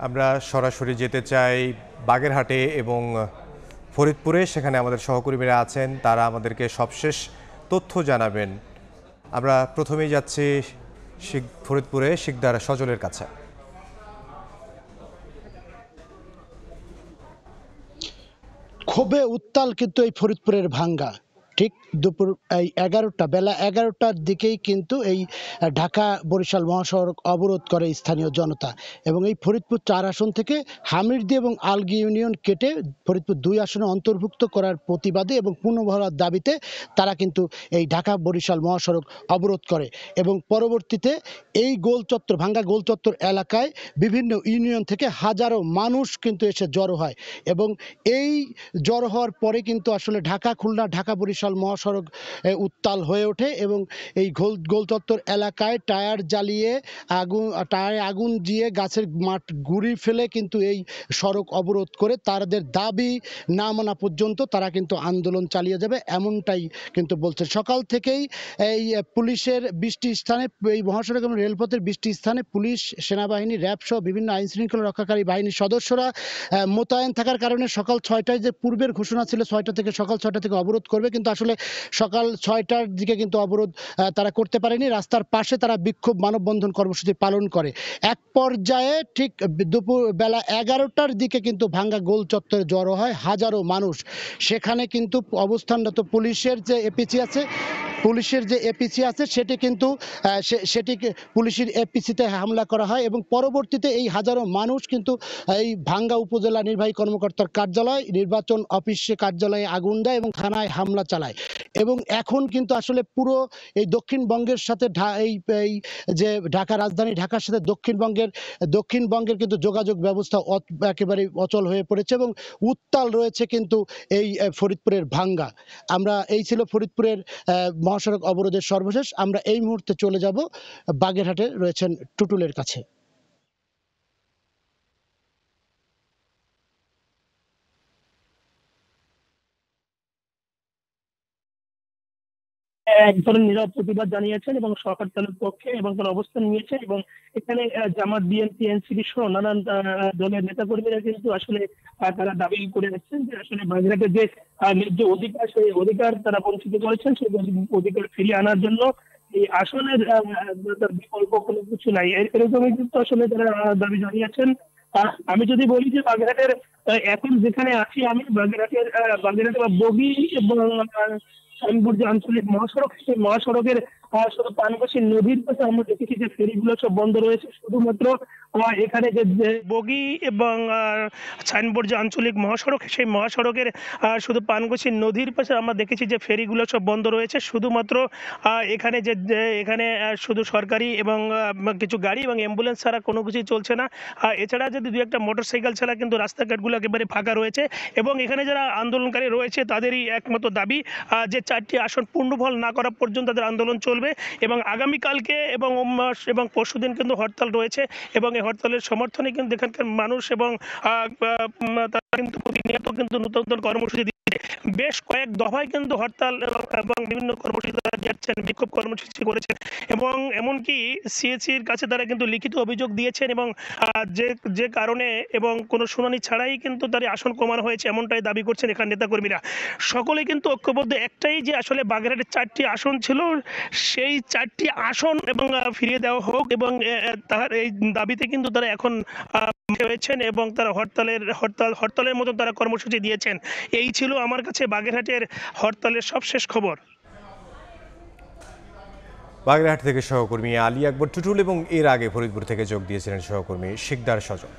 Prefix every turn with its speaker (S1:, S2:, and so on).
S1: আমরা সরাসরি যেতে চাই বাগেরহাটে এবং ফরিদপুরে। সেখানে আমাদের সহকর্মীরা আছেন, তারা আমাদেরকে সবশেষ তথ্য জানাবেন। আমরা প্রথমেই যাচ্ছি ফরিদপুরে শিকদার সজলের কাছে।
S2: ক্ষোভে উত্তাল কিন্তু এই ফরিদপুরের ভাঙ্গা। ঠিক দুপুর বেলা 11টার দিকেই কিন্তু এই ঢাকা বরিশাল মহাসড়ক অবরোধ করে স্থানীয় জনতা এবং এই ফরিদপুর 4 আসন থেকে হামিরদি এবং আলগী ইউনিয়ন কেটে ফরিদপুর 2 আসনে অন্তর্ভুক্ত করার প্রতিবাদে এবং পুনর্বহালের দাবিতে তারা কিন্তু এই ঢাকা বরিশাল মহাসড়ক অবরোধ করে এবং পরবর্তীতে এই ভাঙ্গা গোল চত্বর এলাকায় বিভিন্ন ইউনিয়ন থেকে হাজারো মানুষ কিন্তু এসে জড়ো হয় এবং এই জড়ো হওয়ার পরে কিন্তু আসলে ঢাকা খুলনা ঢাকা বরিশাল মহাসড়ক উত্তাল হয়ে ওঠে এবং এই গোল চত্বর এলাকায় টায়ারে আগুন দিয়ে গাছের মাঠ গুড়ি ফেলে কিন্তু এই সড়ক অবরোধ করে তাদের দাবি না মানা পর্যন্ত তারা কিন্তু আন্দোলন চালিয়ে যাবে, এমনটাই কিন্তু বলছে। সকাল থেকেই এই পুলিশের 20টি স্থানে, এই মহাসড়ক এবং রেলপথের 20টি স্থানে পুলিশ, সেনাবাহিনী, র্যাব সহ বিভিন্ন আইন শৃঙ্খলা রক্ষাকারী বাহিনীর সদস্যরা মোতায়েন থাকার কারণে সকাল 6টায় যে পূর্বের ঘোষণা ছিল সকাল 6টা থেকে অবরোধ করবে, কিন্তু আসলে সকাল 6টার দিকে কিন্তু অবরোধ তারা করতে পারেনি। রাস্তার পাশে তারা বিক্ষোভ মানববন্ধন কর্মসূচি পালন করে। এক পর্যায়ে ঠিক দুপুর বেলা 11টার দিকে কিন্তু ভাঙ্গা গোল চত্বরে জড়ো হয় হাজারো মানুষ। সেখানে কিন্তু অবস্থানরত পুলিশের যে এপিসি আছে সেটি পুলিশের এপিসিতে হামলা করা হয় এবং পরবর্তীতে এই হাজারো মানুষ কিন্তু এই ভাঙ্গা উপজেলা নির্বাহী কর্মকর্তার কার্যালয়, নির্বাচন অফিসে কার্যালয়ে আগুন দেয় এবং থানায় হামলা চালায় এবং এখন কিন্তু আসলে পুরো এই দক্ষিণবঙ্গের সাথে এই যে ঢাকা রাজধানী ঢাকার সাথে দক্ষিণবঙ্গের কিন্তু যোগাযোগ ব্যবস্থা একেবারে অচল হয়ে পড়েছে এবং উত্তাল রয়েছে কিন্তু এই ফরিদপুরের ভাঙ্গা। এই ছিল ফরিদপুরের মহাসড়ক অবরোধের সর্বশেষ। আমরা এই মুহূর্তে চলে যাব বাগেরহাটে রয়েছেন টুটুলের কাছে।
S3: এক ধরনের নীরব প্রতিবাদ জানিয়েছেন এবং সরকার দলের পক্ষে এবং তারা অবস্থান নিয়েছেন এবং এখানে জামাত, বিএনপি, এনসিপি সহ নানান দলের নেতাকর্মীরা কিন্তু আসলে তারা দাবি করে আসছেন যে আসলে বাগেরহাটের যে ন্যায্য অধিকার, সেই অধিকার তারা বঞ্চিত করেছেন, সেই অধিকার ফিরিয়ে আনার জন্য এই আসনের বিকল্প কোনো কিছু নাই, এরকমই কিন্তু আসলে তারা দাবি জানিয়েছেন। আমি যদি বলি যে বাগেরহাটের এখন যেখানে আছি আমি, বাগেরহাটের বগি এবং সাইনবোর্ড যে আঞ্চলিক মহাসড়ক, সেই মহাসড়কের শুধু পানকোশী নদীর পাশে আমরা দেখেছি যে ফেরিগুলো সব বন্ধ রয়েছে। শুধুমাত্র এখানে যে বগি এবং সাইনবোর্ড যে আঞ্চলিক মহাসড়ক, সেই মহাসড়কের শুধু পানকোশী নদীর পাশে আমরা দেখেছি যে ফেরিগুলো সব বন্ধ রয়েছে। শুধুমাত্র এখানে শুধু সরকারি এবং কিছু গাড়ি এবং অ্যাম্বুলেন্স ছাড়া কোনো কিছুই চলছে না। এছাড়া যদি দু একটা মোটরসাইকেল ছাড়া কিন্তু রাস্তাঘাটগুলো একেবারে ফাঁকা রয়েছে এবং এখানে যারা আন্দোলনকারী রয়েছে তাদেরই একমাত্র দাবি যে 4টি আসন পূর্ণবহাল না করা পর্যন্ত তাদের আন্দোলন চলবে এবং আগামীকালকে এবং পরশুদিন কিন্তু হরতাল রয়েছে এবং এই হরতালের সমর্থনে কিন্তু এখানকার মানুষ এবং তারা কিন্তু প্রতিনিয়ত কিন্তু নতুন নতুন কর্মসূচি দিচ্ছে। বেশ কয়েক দফায় কিন্তু হরতাল এবং বিভিন্ন কর্মসূচি তারা যাচ্ছেন, বিক্ষোভ কর্মসূচি করেছেন এবং এমনকি সিএসির কাছে তারা কিন্তু লিখিত অভিযোগ দিয়েছেন এবং যে কারণে এবং কোনো শুনানি ছাড়াই কিন্তু তার আসন কমানো হয়েছে, এমনটাই দাবি করছেন এখানে নেতাকর্মীরা। সকলে কিন্তু ঐক্যবদ্ধ একটাই, যে আসলে বাগেরহাটের 4টি আসন ছিল, সেই 4টি আসন এবং ফিরিয়ে দেওয়া হোক এবং তার এই দাবিতে কিন্তু তারা এখন হয়েছেন এবং তারা হরতালের মতো তারা কর্মসূচি দিয়েছেন। এই ছিল আমার কাছে বাগেরহাটের হরতালের সবশেষ খবর।
S1: বাগেরহাট থেকে সহকর্মী আলী আকবর টুটুল এবং এর আগে ফরিদপুর থেকে যোগ দিয়েছিলেন সহকর্মী শিকদার সজল।